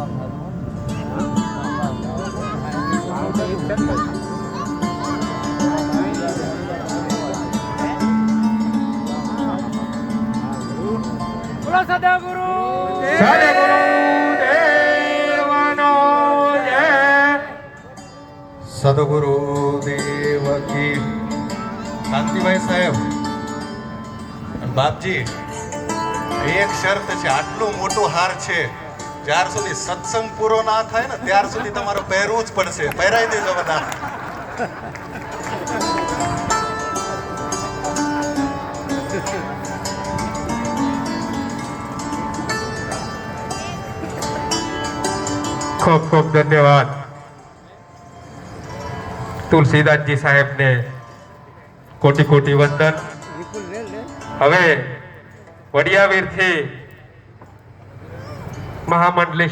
સદગુરુ દેવનો જય. સદગુરુ દેવ કી. કાંતિભાઈ સાહેબ અને બાપજી, એક શરત છે, આટલું મોટું હાર છે, જ્યાર સુધી સત્સંગ પૂરો ના થાય ને ત્યાર સુધી તમારે પહેરવું જ પડશે. પહેરાઈ દેજો બધા. ખૂબ ખૂબ ધન્યવાદ તુલસીદાસજી સાહેબને. કોટી કોટી વંદન. હવે વડિયાવીરથી મહામંડલેશ્વર